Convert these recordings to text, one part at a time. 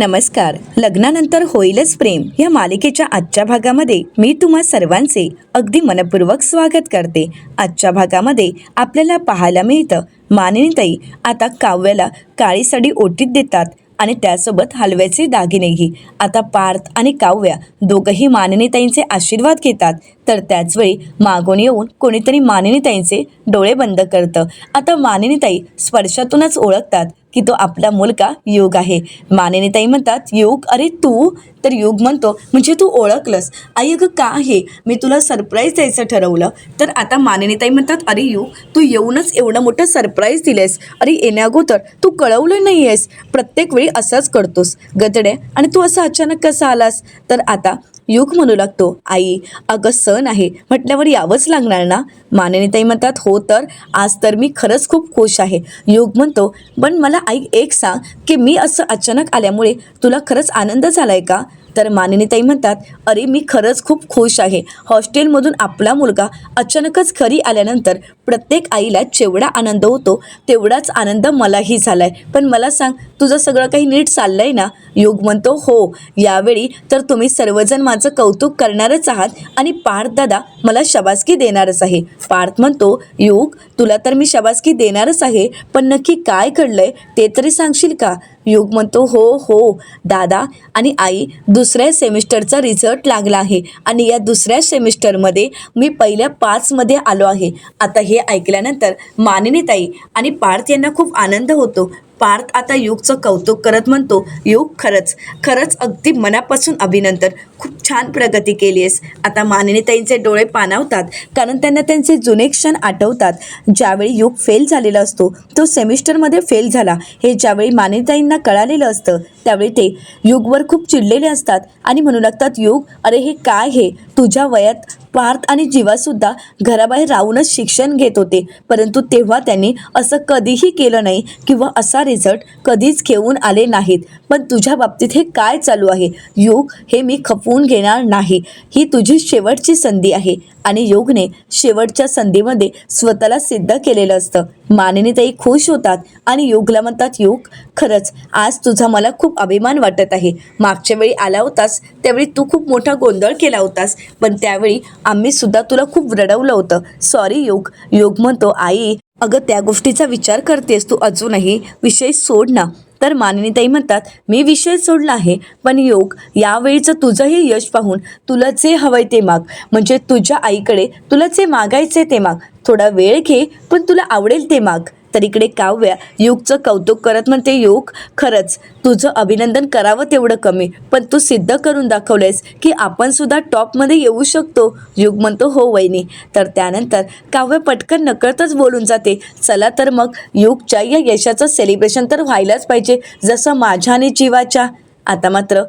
नमस्कार. लग्नानंतर होईलच प्रेम या मालिकेच्या आजच्या भागामध्ये मी तुम्हा सर्वांचे अगदी मनपूर्वक स्वागत करते. आजच्या भागामध्ये आपल्याला पाहायला मिळतं मानिनीताई आता काव्याला काळी साडी ओटीत देतात आणि त्यासोबत हलव्याचे दागिनेही. आता पार्थ आणि काव्या दोघंही मानिनीताईंचे आशीर्वाद घेतात. तर त्याचवेळी मागून येऊन कोणीतरी मानिनीताईंचे डोळे बंद करतं. आता मानिनीताई स्पर्शातूनच ओळखतात की तो आपला मुलगा युग आहे. मानिनीताई म्हणतात, युग अरे तू? तर युग म्हणतो, म्हणजे तू ओळखलंस? आई अगं का आहे, मी तुला सरप्राईज द्यायचं ठरवलं. तर आता मानिनीताई म्हणतात, अरे युग तू येऊनच एवढं मोठं सरप्राईज दिलेस, अरे येण्याअगोदर तू कळवलं नाही आहेस, प्रत्येक वेळी असंच करतोस गजडे, आणि तू असं अचानक कसं आलास? तर आता युग म्हणू लागतो, आई अगं सण आहे म्हटल्यावर यावंच लागणार ना. मानिनीताई म्हणतात, हो तर आज तर मी खरंच खूप खुश आहे. युग म्हणतो, पण मला आई एक सांग की मी असं अचानक आल्यामुळे तुला खरंच आनंद झालाय का? तर मानिनीताई म्हणतात, अरे मी खरंच खूप खुश आहे. हॉस्टेलमधून आपला मुलगा अचानकच घरी आल्यानंतर प्रत्येक आईला जेवढा आनंद होतो तेवढाच आनंद मलाही झाला आहे. पण मला सांग, तुझं सगळं काही नीट चाललं आहे ना? युग म्हणतो, हो यावेळी तर तुम्ही सर्वजण माझं कौतुक करणारच आहात आणि पार्थ दादा मला शाबासकी देणारच आहे. पार्थ म्हणतो, युग तुला तर मी शाबासकी देणारच आहे, पण नक्की काय घडलंय ते तरी सांगशील का? युग म्हणतो, हो हो दादा आणि आई, दुसऱ्या सेमिस्टरचा रिझल्ट लागला आहे आणि या दुसऱ्या सेमिस्टरमध्ये मी पहिल्या 5मध्ये आलो आहे. आता हे ऐकल्यानंतर मानिनीताई आणि पार्थ यांना खूप आनंद होतो. पार्थ आता युगचं कौतुक करत म्हणतो, युग खरंच खरंच अगदी मनापासून अभिनंदन, खूप छान प्रगती केली आहेस. आता मानिनीताईंचे डोळे पाणावतात, कारण त्यांना त्यांचे जुने क्षण आठवतात. ज्यावेळी युग फेल झालेला असतो, तो सेमिस्टरमध्ये फेल झाला हे ज्यावेळी मानिनीताईंना कळालेलं असतं, त्यावेळी ते युगवर खूप चिडलेले असतात आणि म्हणू लागतात, युग अरे हे काय, हे तुझ्या वयात पार्थ आणि जीवासुद्धा घराबाहेर राहूनच शिक्षण घेत होते, परंतु तेव्हा त्यांनी असं कधीही केलं नाही किंवा असा रिझल्ट कधीच घेऊन आले नाहीत. पण तुझ्या बाबतीत हे काय चालू आहे? युग हे मी खपवून घेणार नाही, ही तुझी शेवटची संधी आहे. आणि युगने शेवटच्या संधीमध्ये स्वतःला सिद्ध केलेलं असतं. मानिनीताई खुश होतात आणि युगला म्हणतात, युग खरंच आज तुझा मला खूप अभिमान वाटत आहे. मागच्या वेळी आला होतास त्यावेळी तू खूप मोठा गोंधळ केला होतास, पण त्यावेळी आम्ही सुद्धा तुला खूप रडवलं होतं. सॉरी युग. युग म्हणतो, आई अगं त्या गोष्टीचा विचार करतेस तू अजूनही, विषय सोड ना. तर मानिनीताई म्हणतात, मी विषय सोडला आहे, पण योग यावेळीचं तुझं हे यश पाहून तुला जे हवंय ते माग, म्हणजे तुझ्या आईकडे तुला जे मागायचे ते माग, थोडा वेळ घे पण तुला आवडेल ते माग. तर इकडे काव्या युगचं कौतुक करत म्हणते, युग खरंच तुझं अभिनंदन करावं तेवढं कमी, पण तू सिद्ध करून दाखवलेस की आपण सुद्धा टॉपमध्ये येऊ शकतो. युग म्हणतो, हो वहिनी. तर त्यानंतर काव्य पटकन नकळतच बोलून जाते, चला तर मग युगच्या या यशाचं सेलिब्रेशन तर व्हायलाच पाहिजे, जसं माझ्या आणि जीवाच्या. आता मात्र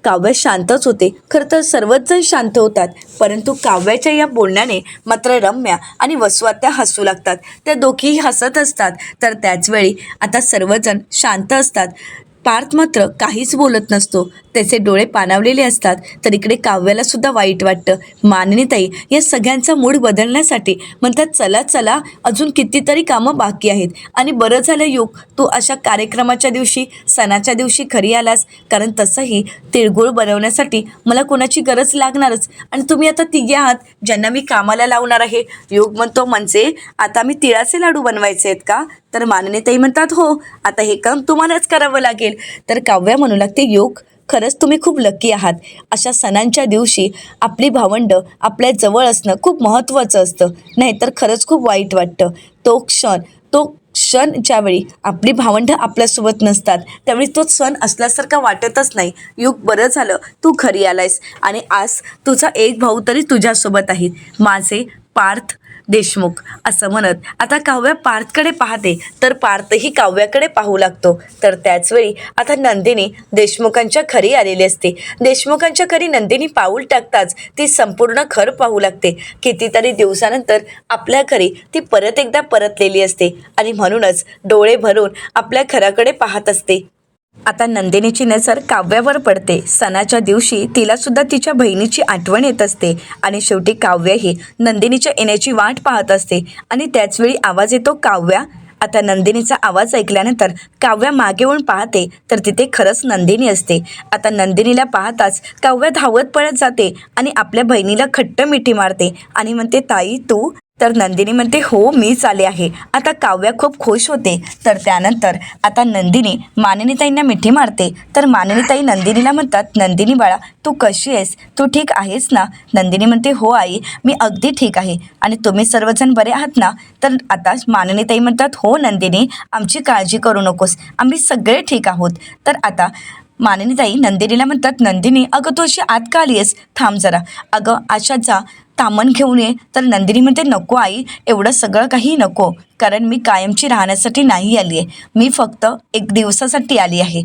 काव्य शांतच होते. खरं तर सर्वच जण शांत होतात, परंतु काव्याच्या या बोलण्याने मात्र रम्या आणि वसुआत्या हसू लागतात. त्या दोघीही हसत असतात. तर त्याचवेळी आता सर्वजण शांत असतात. पार्थ मात्र काहीच बोलत नसतो, त्याचे डोळे पाणावलेले असतात. तर इकडे काव्याला सुद्धा वाईट वाटतं. मानिनीताई या सगळ्यांचा मूड बदलण्यासाठी म्हणतात, चला चला अजून कितीतरी कामं बाकी आहेत, आणि बरं झालं युग तू अशा कार्यक्रमाच्या दिवशी, सणाच्या दिवशी घरी आलास, कारण तसंही तिळगुळ बनवण्यासाठी मला कोणाची गरज लागणारच, आणि तुम्ही आता तिघे आहात ज्यांना मी कामाला लावणार आहे. युग म्हणतो, म्हणजे आता मी तिळाचे लाडू बनवायचे आहेत का? तर मानिनीताई म्हणतात, हो आता हे काम तुम्हालाच करावं लागेल. तर काव्या म्हणू लागते, युग खरंच तुम्ही खूप लकी आहात. अशा सणांच्या दिवशी आपली भावंडं आपल्या जवळ असणं खूप महत्त्वाचं असतं, नाहीतर खरंच खूप वाईट वाटतं. तो क्षण ज्यावेळी आपली भावंडं आपल्यासोबत नसतात त्यावेळी तो सण असल्यासारखा वाटतच नाही. युग बरं झालं तू घरी आलायस, आणि आज तुझा एक भाऊ तरी तुझ्यासोबत आहे, माझे पार्थ देशमुख. असं म्हणत आता काव्या पार्थकडे पाहते, तर पार्थही काव्याकडे पाहू लागतो. तर त्याचवेळी आता नंदिनी देशमुखांच्या घरी आलेली असते. देशमुखांच्या घरी नंदिनी पाऊल टाकताच ती संपूर्ण घर पाहू लागते. कितीतरी दिवसानंतर आपल्या घरी ती परत एकदा परतलेली असते आणि म्हणूनच डोळे भरून आपल्या घराकडे पाहत असते. आता नंदिनीची नजर काव्यावर पडते. सणाच्या दिवशी तिला सुद्धा तिच्या बहिणीची आठवण येत असते आणि शेवटी काव्याही नंदिनीच्या येण्याची वाट पाहत असते. आणि त्याचवेळी आवाज येतो, काव्या आता नंदिनीचा आवाज ऐकल्यानंतर काव्या मागे वळून पाहते तर तिथे खरंच नंदिनी असते. आता नंदिनीला पाहताच काव्या धावत पळत जाते आणि आपल्या बहिणीला खट्ट मिठी मारते आणि म्हणते, ताई तू? तर नंदिनी म्हणते, हो मीच आले आहे. आता काव्या खूप खुश होते. तर त्यानंतर आता नंदिनी मानिनीताईंना मिठी मारते. तर मानिनीताई नंदिनीला म्हणतात, नंदिनी बाळा तू कशी आहेस? तू ठीक आहेस ना? नंदिनी म्हणते, हो आई मी अगदी ठीक आहे. आणि तुम्ही सर्वजण बरे आहात ना? तर आता मानिनीताई म्हणतात, हो नंदिनी आमची काळजी करू नकोस, आम्ही सगळे ठीक आहोत. तर आता मानिनीताई नंदिनीला म्हणतात, नंदिनी अगं तू अशी आत का आली आहेस? थांब जरा. अगं आशा जा तामण घेऊन ये. तर नंदिनी म्हणते, नको आई एवढं सगळं काही नको, कारण मी कायमची राहण्यासाठी नाही आली आहे, मी फक्त एक दिवसासाठी आली आहे.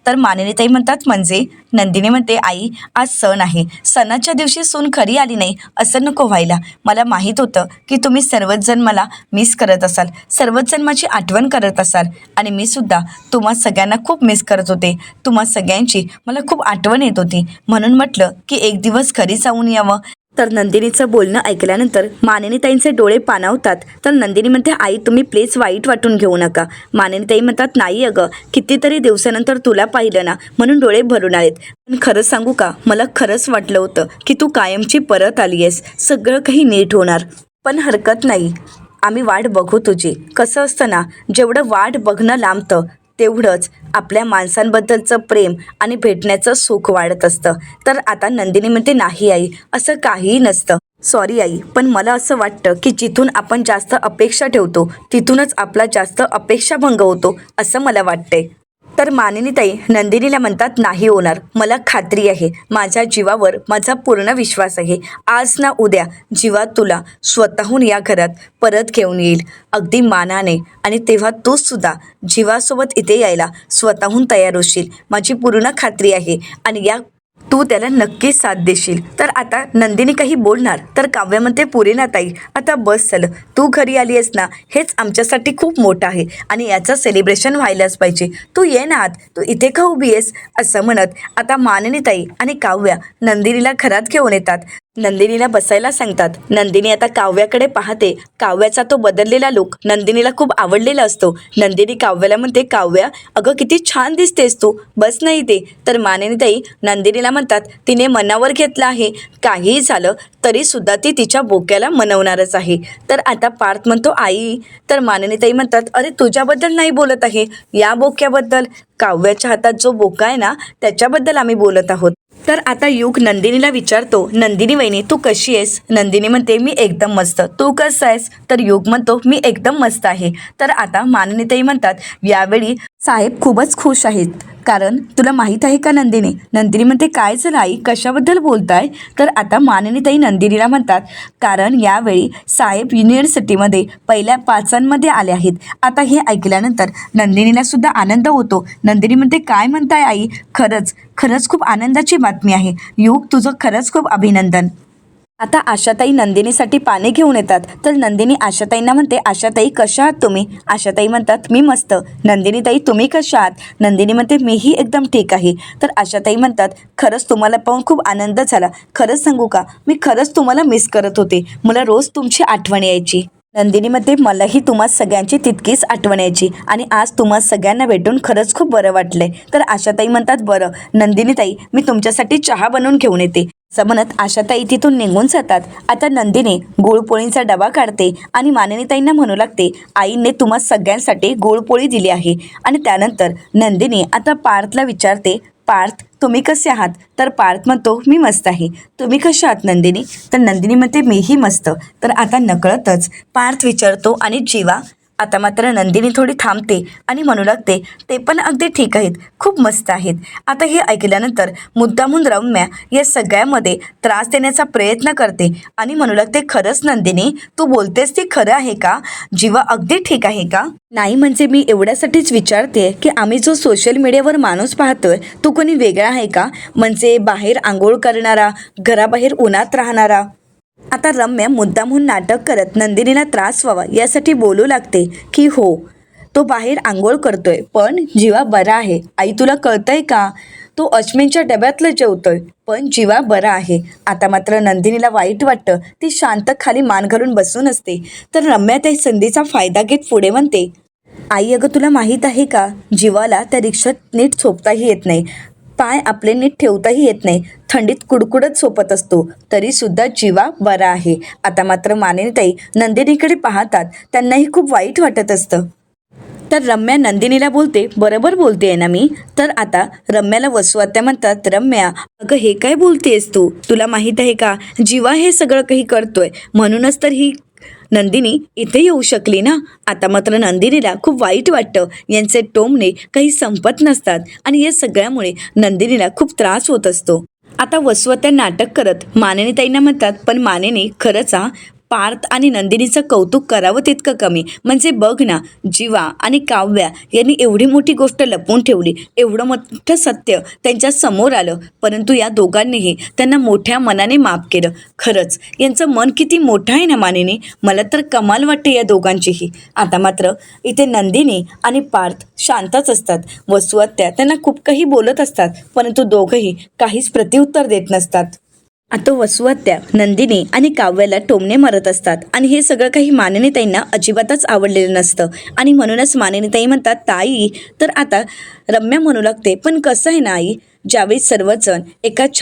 तर मानिनीताई म्हणतात, म्हणजे? नंदिनी म्हणते, आई आज सण आहे, सणाच्या दिवशी सून खरी आली नाही असं नको व्हायला. मला माहीत होतं की तुम्ही सर्वच जण मला मिस करत असाल, सर्वच जण माझी आठवण करत असाल आणि मी सुद्धा तुम्हा सगळ्यांना खूप मिस करत होते. तुम्हा सगळ्यांची मला खूप आठवण येत होती, म्हणून म्हटलं की एक दिवस घरी जाऊन यावं. तर नंदिनीचं बोलणं ऐकल्यानंतर मानिनीताईंचे डोळे पाणावतात. तर नंदिनी म्हणते, आई तुम्ही प्लीज वाईट वाटून घेऊ नका. मानिनीताई म्हणतात, नाही अगं कितीतरी दिवसानंतर तुला पाहिलं ना म्हणून डोळे भरून आलेत. पण खरं सांगू का, मला खरंच वाटलं होतं की तू कायमची परत आली आहेस, सगळं काही नीट होणार. पण हरकत नाही, आम्ही वाट बघू तुझी. कसं असतं ना, जेवढं वाट बघणं लांबतं तेवढंच आपल्या माणसांबद्दलचं प्रेम आणि भेटण्याचं सुख वाढत असतं. तर आता नंदिनी म्हणते, नाही आई असं काहीही नसतं. सॉरी आई, पण मला असं वाटतं की जिथून आपण जास्त अपेक्षा ठेवतो तिथूनच आपला जास्त अपेक्षाभंग होतो असं मला वाटतंय. तर मानिनीताई नंदिनीला म्हणतात, नाही होणार, मला खात्री आहे, माझ्या जीवावर माझा पूर्ण विश्वास आहे. आज ना उद्या जीवा तुला स्वतःहून या घरात परत घेऊन येईल, अगदी मानाने. आणि तेव्हा तूच सुद्धा जीवासोबत इथे यायला स्वतःहून तयार होशील, माझी पूर्ण खात्री आहे. आणि या तू त्याला नक्कीच साथ देशील. तर आता नंदिनी काही बोलणार तर काव्य म्हणते, ताई आता बस झालं, तू घरी आली आहेस ना हेच आमच्यासाठी खूप मोठं आहे आणि याचं सेलिब्रेशन व्हायलाच पाहिजे. तू ये ना आत, तू इथे का उभी आहेस? असं म्हणत आता मानिनीताई आणि काव्या नंदिनीला घरात घेऊन येतात. नंदिनीला बसायला सांगतात. नंदिनी आता काव्याकडे पाहते. काव्याचा तो बदललेला लुक नंदिनीला खूप आवडलेला असतो. नंदिनी काव्याला म्हणते, काव्या अगं किती छान दिसतेस तू, बस नाही ते. तर मानिनीताई नंदिनीला म्हणतात, तिने मनावर घेतलं आहे, काहीही झालं तरी सुद्धा ती तिच्या बोक्याला मनवणारच आहे. तर आता पार्थ म्हणतो, आई. तर मानिनीताई म्हणतात, अरे तुझ्याबद्दल नाही बोलत आहे, या बोक्याबद्दल, काव्याच्या हातात जो बोका आहे ना त्याच्याबद्दल आम्ही बोलत आहोत. तर आता युग नंदिनीला विचारतो, नंदिनी वहिनी तू कशी आहेस? नंदिनी म्हणते, मी एकदम मस्त, तू कसं आहेस? तर युग म्हणतो, मी एकदम मस्त आहे. तर आता मानिनीताई म्हणतात, यावेळी साहेब खूपच खुश आहेत, कारण तुला माहीत आहे का नंदिनी? नंदिनी म्हणते, काय झालं आई, कशाबद्दल बोलताय? तर आता मानिनीताई नंदिनीला म्हणतात, कारण यावेळी साहेब युनिव्हर्सिटीमध्ये पहिल्या 5 आले आहेत. आता हे ऐकल्यानंतर नंदिनीला सुद्धा आनंद होतो. नंदिनी म्हणते, काय म्हणताय आई? खरंच खरंच खूप आनंदाची बातमी आहे. युग तुझं खरंच खूप अभिनंदन. आता आशाताई नंदिनीसाठी पाने घेऊन येतात. तर नंदिनी आशाताईंना म्हणते, आशाताई कशा आहात तुम्ही? आशाताई म्हणतात, मी मस्त. नंदिनीताई तुम्ही कशा आहात? नंदिनी म्हणते, मीही एकदम ठीक आहे. तर आशाताई म्हणतात, खरंच तुम्हाला पाहून खूप आनंद झाला. खरंच सांगू का, मी खरंच तुम्हाला मिस करत होते, मला रोज तुमची आठवण यायची. नंदिनीमध्ये मलाही तुम्हा सगळ्यांची तितकीच आठवण यायची आणि आज तुम्हा सगळ्यांना भेटून खरंच खूप बरं वाटलंय. तर आशाताई म्हणतात, बरं नंदिनीताई मी तुमच्यासाठी चहा बनवून घेऊन येते. असं म्हणत आशाताई तिथून निघून जातात. आता नंदिनी गुळपोळींचा डबा काढते आणि मानिनीताईंना म्हणू लागते, आईने तुम्हा सगळ्यांसाठी गुळपोळी दिली आहे. आणि त्यानंतर नंदिनी आता पार्थला विचारते, पार्थ तुम्ही कसे आहात? तर पार्थ म्हणतो, मी मस्त आहे. तुम्ही कशा आहात नंदिनी? तर नंदिनी म्हणते, मीही मस्त. तर आता नकळतच पार्थ विचारतो, आणि जीवा? आता मात्र नंदिनी थोडी थांबते आणि म्हणू लागते, ते पण अगदी ठीक आहेत, खूप मस्त आहेत. आता हे ऐकल्यानंतर मुद्दामून रम्या या सगळ्यामध्ये त्रास देण्याचा प्रयत्न करते आणि म्हणू लागते, खरंच नंदिनी तू बोलतेस ते खरं आहे का? जीवा अगदी ठीक आहे का? नाही म्हणजे मी एवढ्यासाठीच विचारते की आम्ही जो सोशल मीडियावर माणूस पाहतोय तो कोणी वेगळा आहे का? म्हणजे बाहेर आंघोळ करणारा, घराबाहेर उन्हात राहणारा. आता रम्या मुद्दामहून नाटक करत नंदिनीला त्रास व्हावा यासाठी बोलू लागते की हो तो बाहेर आंघोळ करतोय, पण जीवा बरा आहे. आई तुला कळतंय का? तो अश्विनच्या डब्यातलं जेवतोय, पण जीवा बरा आहे. आता मात्र नंदिनीला वाईट वाटतं. ती शांत खाली मान घालून बसून असते. तर रम्या त्या संधीचा फायदा घेत पुढे म्हणते, आई अगं तुला माहीत आहे का, जीवाला त्या रिक्षात नीट झोपताही येत नाही, पाय आपले नीट ठेवताही येत नाही, थंडीत कुडकुडत झोपत असतो, तरी सुद्धा जीवा बरा आहे. आता मात्र मानिनीताई नंदिनीकडे पाहतात, त्यांनाही खूप वाईट वाटत असतं. तर रम्या नंदिनीला बोलते, बरोबर बोलतेय ना मी. तर आता रम्याला वसुआत्या म्हणतात, रम्या अगं हे काय बोलतेस तू, तुला माहीत आहे का, जीवा हे सगळं काही करतोय, म्हणूनच तर ही नंदिनी इथे येऊ शकली ना. आता मात्र नंदिनीला खूप वाईट वाटतं, यांचे टोमणे काही संपत नसतात आणि या सगळ्यामुळे नंदिनीला खूप त्रास होत असतो. आता वसुआत्या नाटक करत मानिनीताईंना म्हणतात, पण मानिनी खरंच पार्थ आणि नंदिनीचं कौतुक करावं तितकं कमी. म्हणजे बघ ना, जीवा आणि काव्या यांनी एवढी मोठी गोष्ट लपवून ठेवली, एवढं मोठं सत्य त्यांच्या समोर आलं, परंतु या दोघांनीही त्यांना मोठ्या मनाने माफ केलं. खरंच यांचं मन किती मोठं आहे ना मानिनी, मला तर कमाल वाटते या दोघांचीही. आता मात्र इथे नंदिनी आणि पार्थ शांतच असतात. वसुआत्या त्यांना खूप काही बोलत असतात, परंतु दोघंही काहीच प्रत्युत्तर देत नसतात. आता वसुआत्या नंदिनी आणि काव्याला टोमणे मारत असतात आणि हे सगळं काही मानिनीताईंना अजिबातच आवडलेलं नसतं आणि म्हणूनच मानिनीताई म्हणतात, ताई. तर आता रम्या म्हणू लागते, पण कसं आहे ना आई, ज्यावेळी सर्वजण एकाच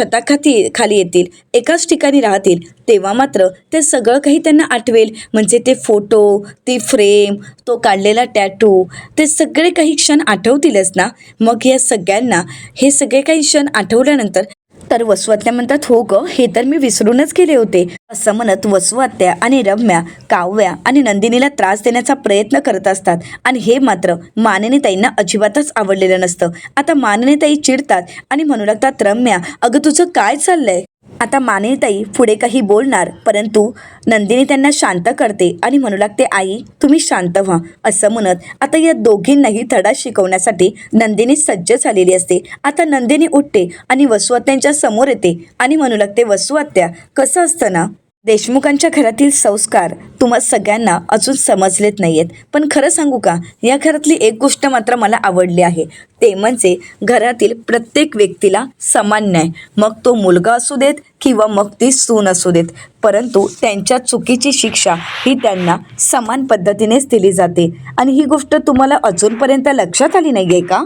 खाली येतील, एकाच ठिकाणी राहतील, तेव्हा मात्र ते सगळं काही त्यांना आठवेल. म्हणजे ते फोटो, ती फ्रेम, तो काढलेला टॅटू, ते सगळे काही क्षण आठवतीलच ना. मग या सगळ्यांना हे सगळे काही क्षण आठवल्यानंतर तर वसुआत्या म्हणतात, हो ग, हे तर मी विसरूनच गेले होते. असं म्हणत वसुआत्या आणि रम्या काव्या आणि नंदिनीला त्रास देण्याचा प्रयत्न करत असतात आणि हे मात्र मानिनीताईंना अजिबातच आवडलेलं नसतं. आता मानिनीताई चिडतात आणि म्हणू लागतात, रम्या अगं तुझं काय चाललंय. आता मानिनीताई पुढे काही बोलणार, परंतु नंदिनी त्यांना शांत करते आणि म्हणू लागते, आई तुम्ही शांत व्हा. असं म्हणत आता या दोघींनाही धडा शिकवण्यासाठी नंदिनी सज्ज झालेली असते. आता नंदिनी उठते आणि वसुआत्यांच्या समोर येते आणि म्हणू लागते, वसुआत्या कसं असतं ना, देशमुखांच्या घरातील संस्कार तुम्हा सगळ्यांना अजून समजलेत नाही आहेत, पण खरं सांगू का, या घरातली एक गोष्ट मात्र मला आवडली आहे, ते म्हणजे घरातील प्रत्येक व्यक्तीला समान न्याय. मग तो मुलगा असू देत किंवा मग ती सून असू देत, परंतु त्यांच्या चुकीची शिक्षा ही त्यांना समान पद्धतीनेच दिली जाते. आणि ही गोष्ट तुम्हाला अजूनपर्यंत लक्षात आली नाही आहे का.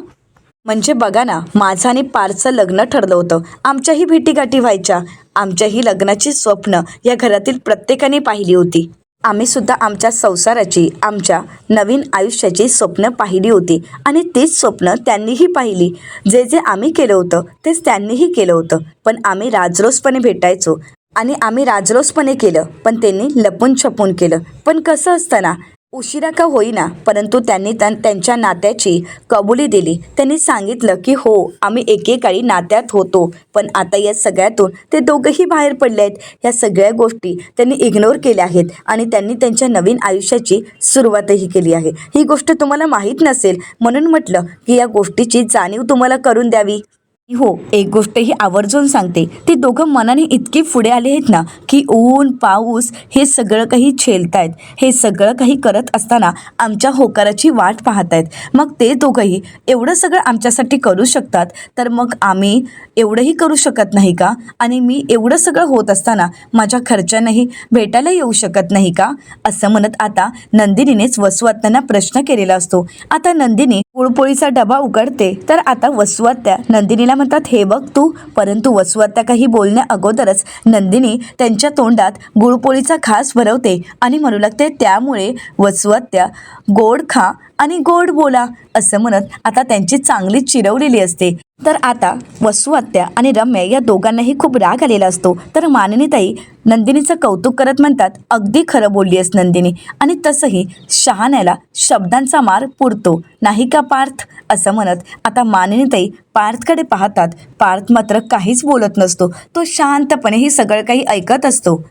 म्हणजे बघा ना, माझं आणि पारचं लग्न ठरलं होतं, आमच्याही भेटीगाठी व्हायच्या, आमच्याही लग्नाची स्वप्न या घरातील प्रत्येकाने पाहिली होती. आम्ही सुद्धा आमच्या संसाराची, आमच्या नवीन आयुष्याची स्वप्न पाहिली होती आणि तीच स्वप्न त्यांनीही पाहिली. जे जे आम्ही केलं होतं तेच त्यांनीही केलं होतं, पण आम्ही राजरोसपणे भेटायचो आणि आम्ही राजरोसपणे केलं, पण त्यांनी लपून छपून केलं. पण कसं असतं ना, उशिरा का होईना, परंतु त्यांनी त्यांच्या नात्याची कबुली दिली. त्यांनी सांगितलं की हो, आम्ही एकेकाळी नात्यात होतो, पण आता या सगळ्यातून ते दोघंही बाहेर पडले आहेत. या सगळ्या गोष्टी त्यांनी इग्नोर केल्या आहेत आणि त्यांनी त्यांच्या नवीन आयुष्याची सुरुवातही केली आहे. ही गोष्ट तुम्हाला माहीत नसेल, म्हणून म्हटलं की या गोष्टीची जाणीव तुम्हाला करून द्यावी. हो, एक गोष्टही आवर्जून सांगते, ते दोघं मनाने इतके पुढे आले आहेत ना, की ऊन पाऊस हे सगळं काही झेलतायत, हे सगळं काही करत असताना आमच्या होकाराची वाट पाहतायत. मग ते दोघंही एवढं सगळं आमच्यासाठी करू शकतात, तर मग आम्ही एवढंही करू शकत नाही का. आणि मी एवढं सगळं होत असताना माझ्या घरच्यांनाही भेटायला येऊ शकत नाही का. असं म्हणत आता नंदिनीनेच वसुआत्यांना प्रश्न केलेला असतो. आता नंदिनी गुळपोळीचा डबा उघडते, तर आता वसुआत्या नंदिनीला म्हणतात, हे बघ तू. परंतु वसुआत्या काही बोलण्या अगोदरच नंदिनी त्यांच्या तोंडात गुळपोळीचा घास भरवते आणि म्हणू लागते, त्यामुळे वसुआत्या गोड खा आणि गोड बोला. असं म्हणत आता त्यांची चांगली चिरवलेली असते. तर आता वसुआत्या आणि रम्या या दोघांनाही खूप राग आलेला असतो. तर मानिनीताई नंदिनीचं कौतुक करत म्हणतात, अगदी खरं बोलली आहेस नंदिनी, आणि तसंही शहाण्याला शब्दांचा मार पुरतो नाही का पार्थ. असं म्हणत आता मानिनीताई पार्थकडे पाहतात. पार्थ मात्र काहीच बोलत नसतो, तो शांतपणे हे सगळं काही ऐकत असतो.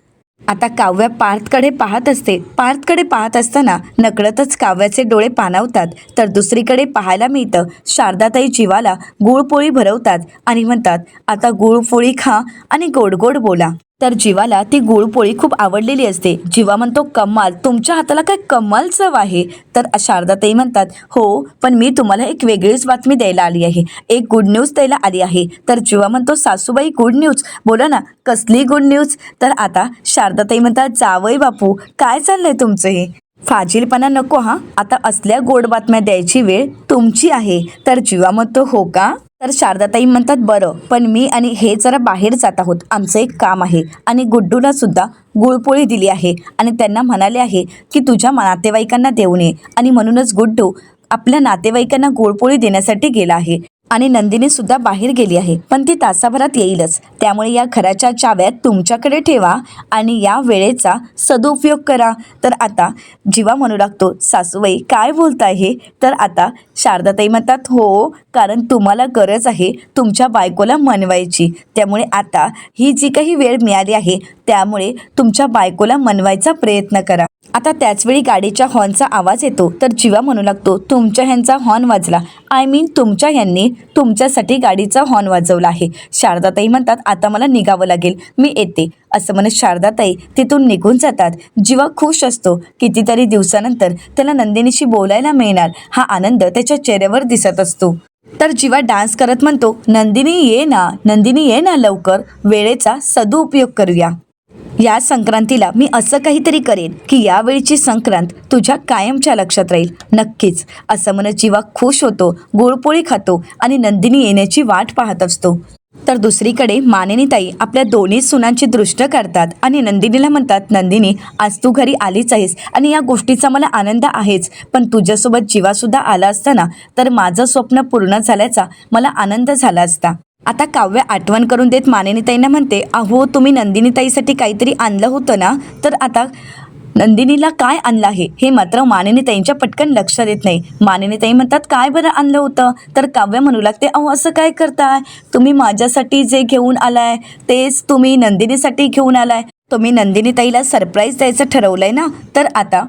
आता काव्या पार्थकडे पाहत असते. पार्थकडे पाहत असताना नकळतच काव्याचे डोळे पाणावतात. तर दुसरीकडे पाहायला मिळतं, शारदाताई जीवाला गुळपोळी भरवतात आणि म्हणतात, आता गुळपोळी खा आणि गोड गोड बोला. तर जीवाला ती गुळपोळी खूप आवडलेली असते. जीवा म्हणतो, कमाल, तुमच्या हाताला काय कमाल चव आहे. तर शारदाताई म्हणतात, हो, पण मी तुम्हाला एक वेगळीच बातमी द्यायला आली आहे, एक गुड न्यूज द्यायला आली आहे. तर जीवा म्हणतो, सासूबाई गुड न्यूज, बोला ना, कसली गुड न्यूज. तर आता शारदाताई म्हणतात, जावई बापू काय चाललंय तुमचं हे. फाजीलपणा नको हा, आता असल्या गोड बातम्या द्यायची वेळ तुमची आहे. तर जीवा म्हणतो हो का? तर शारदाताई म्हणतात बरं, पण मी आणि हे जरा बाहेर जात आहोत, आमचं एक काम आहे. आणि गुड्डूला सुद्धा गुळपोळी दिली आहे आणि त्यांना म्हणाले आहे की तुझ्या नातेवाईकांना देऊन ये. आणि म्हणूनच गुड्डू आपल्या नातेवाईकांना गुळपोळी देण्यासाठी गेला आहे. आणि नंदिनी सुद्धा बाहेर गेली आहे, पण ती तासाभरात येईलच. त्यामुळे या घराच्या चाव्या तुमच्याकडे ठेवा आणि या वेळेचा सदुपयोग करा. तर आता जीवा म्हणू लागतो सासूबाई काय बोलताय हे? तर आता शारदाताई म्हणतात हो, कारण तुम्हाला गरज आहे तुमच्या बायकोला मनवायची. त्यामुळे आता ही जी काही वेळ मिळाली आहे त्यामुळे तुमच्या बायकोला मनवायचा प्रयत्न करा. आता त्याचवेळी गाडीच्या हॉर्नचा आवाज येतो. तर जीवा म्हणू लागतो तुमच्या ह्यांचा हॉर्न वाजला, आय मीन तुमच्या ह्यांनी तुमच्यासाठी गाडीचा हॉर्न वाजवला आहे. शारदाताई म्हणतात आता मला निघावं लागेल, मी येते. असं म्हणत शारदाताई तिथून निघून जातात. जीवा खुश असतो. कितीतरी दिवसानंतर त्याला नंदिनीशी बोलायला मिळणार हा आनंद त्याच्या चेहऱ्यावर दिसत असतो. तर जीवा डान्स करत म्हणतो नंदिनी ये ना, नंदिनी ये ना लवकर, वेळेचा सदुपयोग करूया. या संक्रांतीला मी असं काहीतरी करेन की यावेळीची संक्रांत तुझ्या कायमच्या लक्षात राहील. नक्कीच. असं म्हणत जीवा खुश होतो, गुळपोळी खातो आणि नंदिनी येण्याची वाट पाहत असतो. तर दुसरीकडे मानिनीताई आपल्या दोन्ही सुनांची दृष्ट काढतात आणि नंदिनीला म्हणतात नंदिनी आज तू घरी आलीच आहेस आणि या गोष्टीचा मला आनंद आहेच, पण तुझ्यासोबत जीवासुद्धा आला असता ना तर माझं स्वप्न पूर्ण झाल्याचा मला आनंद झाला असता. आता काव्य आठवण करून देत मानिनीताईंना म्हणते अहो तुम्ही नंदिनीताईसाठी काहीतरी आणलं होतं ना, तर आता नंदिनीला काय आणलं आहे हे मात्र मानिनीताईंच्या पटकन लक्षात येत नाही. मानिनीताई म्हणतात काय बरं आणलं होतं? तर काव्य म्हणू लागते अहो असं काय करताय तुम्ही, माझ्यासाठी जे घेऊन आलाय तेच तुम्ही नंदिनीसाठी घेऊन आलाय. तुम्ही नंदिनीताईला सरप्राईज द्यायचं ठरवलंय ना. तर आता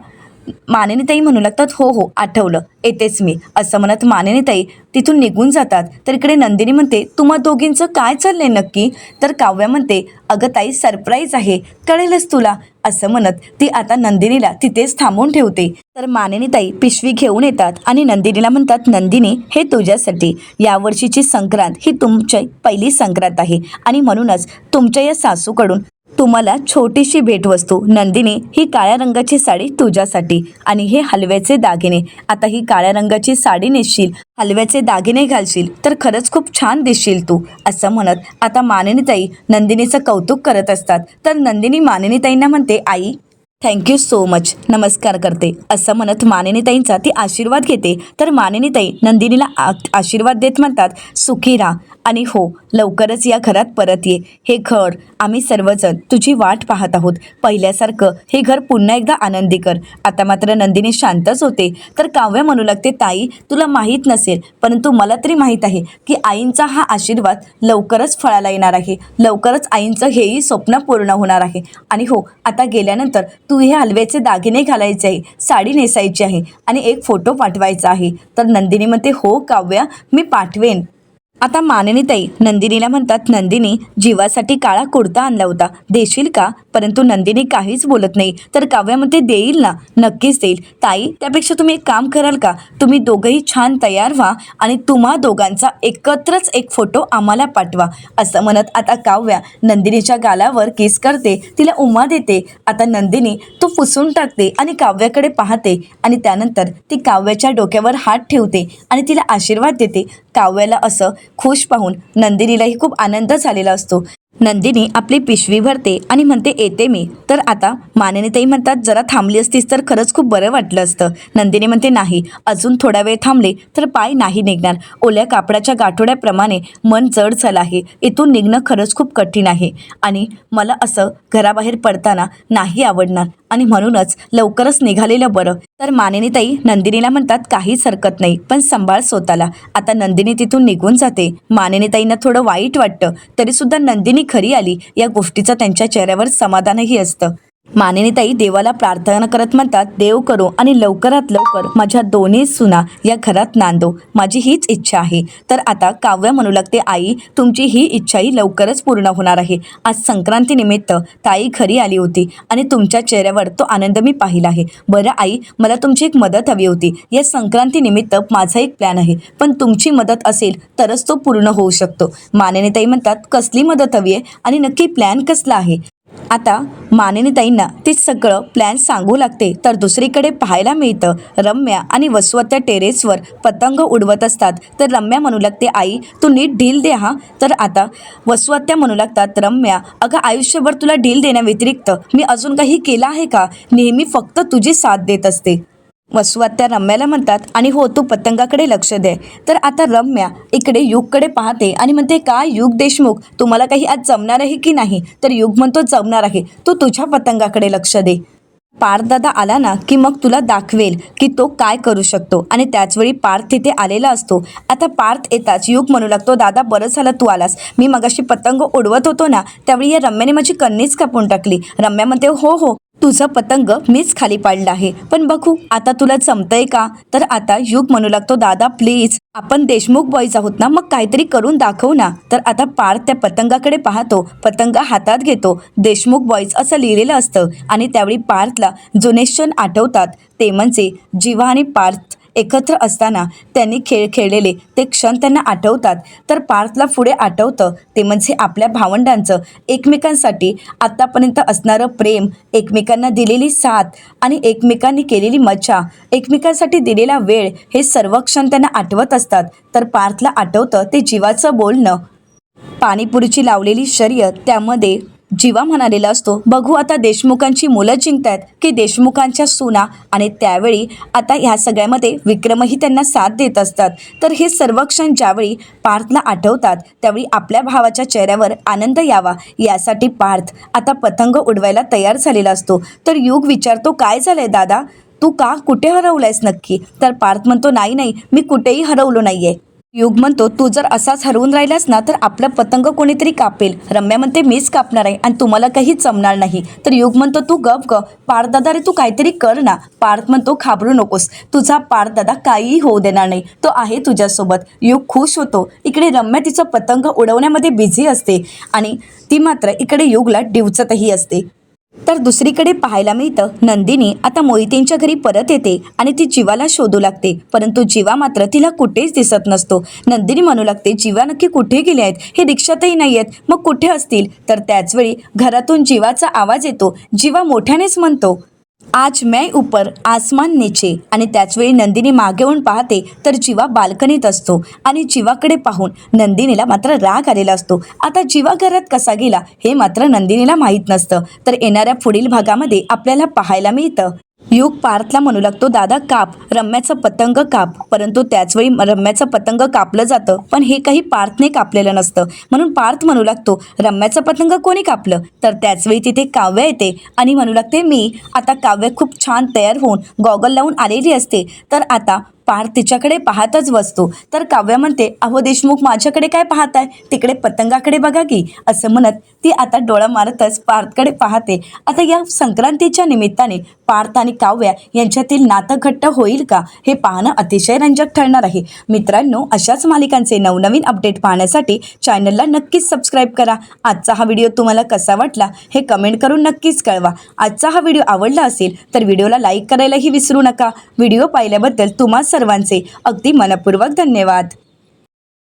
मानिनीताई म्हणू लागतात हो हो आठवलं, येतेच मी. असं म्हणत मानिनीताई तिथून निघून जातात. तर इकडे नंदिनी म्हणते तुम्हा दोघींचं काय चाललंय नक्की? तर काव्य म्हणते अगं ताई सरप्राईज आहे, कळेलच तुला. असं म्हणत ती आता नंदिनीला तिथेच थांबवून ठेवते. तर मानिनीताई पिशवी घेऊन येतात आणि नंदिनीला म्हणतात नंदिनी हे तुझ्यासाठी, यावर्षीची संक्रांत ही तुमची पहिली संक्रांत आहे आणि म्हणूनच तुमच्या या सासूकडून तुम्हाला छोटीशी भेटवस्तू. नंदिनी ही काळ्या रंगाची साडी तुझ्यासाठी आणि हे हलव्याचे दागिने. आता ही काळ्या रंगाची साडी नेसशील, हलव्याचे दागिने घालशील तर खरंच खूप छान दिसशील तू. असं म्हणत आता मानिनीताई नंदिनीचं कौतुक करत असतात. तर नंदिनी मानिनीताईंना म्हणते आई थँक्यू सो मच, नमस्कार करते. असं म्हणत मानिनीताईंचा ती आशीर्वाद घेते. तर मानिनीताई नंदिनीला आशीर्वाद देत म्हणतात सुखी राहा आणि हो लवकरच या घरात परत ये. हे घर आम्ही सर्वजण तुझी वाट पाहत आहोत. पहिल्यासारखं हे घर पुन्हा एकदा आनंदी कर. आता मात्र नंदिनी शांतच होते. तर काव्य म्हणू लागते ताई तुला माहीत नसेल परंतु मला तरी माहीत आहे की आईंचा हा आशीर्वाद लवकरच फळाला येणार आहे. लवकरच आईंचं हेही स्वप्न पूर्ण होणार आहे. आणि हो आता गेल्यानंतर तू हे हलव्याचे दागिने घालायचे आहे, साडी नेसायची आहे आणि एक फोटो पाठवायचा आहे. तर नंदिनी म्हणते हो काव्या मी पाठवेन. आता मानिनीताई नंदिनीला म्हणतात नंदिनी जीवासाठी काळा कुर्ता आणला होता, देशील का? परंतु नंदिनी काहीच बोलत नाही. तर काव्या म्हणते देईल ना, नक्कीच देईल ताई. त्यापेक्षा तुम्ही एक काम कराल का, तुम्ही दोघंही छान तयार व्हा आणि तुम्हा दोघांचा एकत्रच एक फोटो आम्हाला पाठवा. असं म्हणत आता काव्या नंदिनीच्या गालावर किस करते, तिला उमा देते. आता नंदिनी तो पुसून टाकते आणि काव्याकडे पाहते आणि त्यानंतर ती काव्याच्या डोक्यावर हात ठेवते आणि तिला आशीर्वाद देते. काव्याला असं खुश पाहून नंदिनीलाही खूप आनंद झालेला असतो. नंदिनी आपली पिशवी भरते आणि म्हणते येते मी. तर आता मानिनीताई म्हणतात जरा थांबली असतीस तर खरंच खूप बरं वाटलं असतं. नंदिनी म्हणते नाही, अजून थोडा वेळ थांबले तर पाय नाही निघणार. ओल्या कापडाच्या गाठोड्याप्रमाणे मन जड झालं आहे. इथून निघणं खरंच खूप कठीण आहे आणि मला असं घराबाहेर पडताना नाही आवडणार आणि म्हणूनच लवकरच निघालेलं बरं. तर मानिनीताई नंदिनीला म्हणतात काहीच हरकत नाही, पण सांभाळ स्वतःला. आता नंदिनी तिथून निघून जाते. मानिनीताईंना थोडं वाईट वाटतं, तरीसुद्धा नंदिनी खरी आली या गोष्टीचं त्यांच्या चेहऱ्यावर समाधानही असतं. मानिनीताई देवाला प्रार्थना करत म्हणतात देव करो आणि लवकरात लवकर माझ्या दोन्ही सुना या घरात नांदो, माझी हीच इच्छा आहे. तर आता काव्य म्हणू लागते आई तुमची ही इच्छाही लवकरच पूर्ण होणार आहे. आज संक्रांतीनिमित्त ताई घरी आली होती आणि तुमच्या चेहऱ्यावर तो आनंद मी पाहिला आहे. बरं आई मला तुमची एक मदत हवी होती. या संक्रांतीनिमित्त माझा एक प्लॅन आहे, पण तुमची मदत असेल तरच तो पूर्ण होऊ शकतो. मानिनीताई म्हणतात कसली मदत हवी आहे आणि नक्की प्लॅन कसला आहे? आता मानिनीताईंना ते सगळं प्लॅन सांगू लागते. तर दुसरीकडे पाहायला मिळतं रम्या आणि वसुआत्या टेरेसवर पतंग उडवत असतात. तर रम्या म्हणू लागते, आई तू नीट ढील दे हा. तर आता वसुआत्या म्हणू लागतात, रम्या अगं आयुष्यभर तुला ढील देण्याव्यतिरिक्त मी अजून काही केलं आहे का? नेहमी फक्त तुझी साथ देत असते. वसुआत्या रम्याला म्हणतात, आणि हो तू पतंगाकडे लक्ष दे. तर आता रम्या इकडे युगकडे पाहते आणि म्हणते, काय युग देशमुख तुम्हाला काही आज जमणार आहे की नाही? तर युग म्हणतो, जमणार आहे, तू तुझ्या पतंगाकडे लक्ष दे. पार्थदादा आला ना की मग तुला दाखवेल की तो काय करू शकतो. आणि त्याचवेळी पार्थ तिथे आलेला असतो. आता पार्थ येताच युग म्हणू लागतो, दादा बरं झालं तू आलास. मी मगाशी पतंग उडवत होतो ना त्यावेळी या रम्याने माझी कन्नीच कापून टाकली. रम्या म्हणते, हो हो तुझं पतंग मीच खाली पाडलं आहे, पण बघू आता तुला जमतंय का? तर आता युग म्हणू लागतो, दादा प्लीज आपण देशमुख बॉईज आहोत ना, मग काहीतरी करून दाखव ना. तर आता पार्थ त्या पतंगाकडे पाहतो, पतंग हातात घेतो, देशमुख बॉईज असं लिहिलेलं असतं. आणि त्यावेळी पार्थला जुने क्षण आठवतात. ते म्हणजे जीवा आणि पार्थ एकत्र असताना त्यांनी खेळ खेळलेले ते क्षण त्यांना आठवतात. तर पार्थला पुढे आठवतं ते म्हणजे आपल्या भावंडांचं एकमेकांसाठी आत्तापर्यंत असणारं प्रेम, एकमेकांना दिलेली साथ आणि एकमेकांनी केलेली मजा, एकमेकांसाठी दिलेला वेळ, हे सर्व क्षण त्यांना आठवत असतात. तर पार्थला आठवतं ते जीवाचं बोलणं, पाणीपुरीची लावलेली शर्यत. त्यामध्ये जीवा म्हणालेला असतो, बघू आता देशमुखांची मुलं जिंकतायत की देशमुखांच्या सुना. आणि त्यावेळी आता ह्या सगळ्यामध्ये विक्रमही त्यांना साथ देत असतात. तर हे सर्व क्षण ज्यावेळी पार्थला आठवतात त्यावेळी आपल्या भावाच्या चेहऱ्यावर आनंद यावा यासाठी पार्थ आता पतंग उडवायला तयार झालेला असतो. तर युग विचारतो, काय झालंय दादा, तू का कुठे हरवलायस नक्की? तर पार्थ म्हणतो, नाही नाही मी कुठेही हरवलो नाहीये. युग म्हणतो, तू जर असाच हरवून राहिलास ना तर आपलं पतंग कोणीतरी कापेल. रम्या म्हणते, मीच कापणार आहे आणि तुम्हाला काही जमणार नाही. तर युग म्हणतो, तू गप ग पार्थदादा रे, तू काहीतरी कर ना. पार्थ म्हणतो, घाबरू नकोस, तुझा पार्थदादा काहीही होऊ देणार नाही, तो आहे तुझ्यासोबत. युग खुश होतो. इकडे रम्या तिचं पतंग उडवण्यामध्ये बिझी असते आणि ती मात्र इकडे युगला डिवचतही असते. तर दुसरीकडे पाहायला मिळतं नंदिनी आता मोहितेंच्या घरी परत येते आणि ती जीवाला शोधू लागते. परंतु जीवा मात्र तिला कुठेच दिसत नसतो. नंदिनी म्हणू लागते, जीवा नक्की कुठे गेले आहेत? हे रिक्षातही नाही आहेत, मग कुठे असतील? तर त्याचवेळी घरातून जीवाचा आवाज येतो. जीवा मोठ्यानेच म्हणतो, आज मैं ऊपर आसमान नीचे. आणि त्याचवेळी नंदिनी मागे येऊन पाहते तर जीवा बाल्कनीत असतो. आणि जीवाकडे पाहून नंदिनीला मात्र राग आलेला असतो. आता जीवा घरात कसा गेला हे मात्र नंदिनीला माहीत नसतं. तर येणाऱ्या पुढील भागामध्ये आपल्याला पाहायला मिळतं युग पार्थला म्हणू लागतो, दादा काप रम्याचं पतंग काप. परंतु त्याचवेळी रम्याचं पतंग कापलं जातं पण हे काही पार्थने कापलेलं नसतं. म्हणून पार्थ म्हणू लागतो, रम्याचं पतंग कोणी कापलं? तर त्याचवेळी तिथे काव्या येते आणि म्हणू लागते, मी. आता काव्या खूप छान तयार होऊन गॉगल लावून आलेली असते. तर आता पार्थ तिच्याकडे पाहतच बसतो. तर काव्या म्हणते, अहो देशमुख माझ्याकडे काय पाहताय, तिकडे पतंगाकडे बघा की. असं म्हणत ती आता डोळा मारतच पार्थकडे पाहते. आता या संक्रांतीच्या निमित्ताने पार्थ आणि काव्या यांच्यातील नातं घट्ट होईल का हे पाहणं अतिशय रंजक ठरणार आहे. मित्रांनो, अशाच मालिकांचे नवनवीन अपडेट पाहण्यासाठी चॅनलला नक्कीच सबस्क्राईब करा. आजचा हा व्हिडिओ तुम्हाला कसा वाटला हे कमेंट करून नक्कीच कळवा. आजचा हा व्हिडिओ आवडला असेल तर व्हिडिओला लाईक करायलाही विसरू नका. व्हिडिओ पाहिल्याबद्दल तुम्हा सर्वांचे अगदी मनपूर्वक धन्यवाद.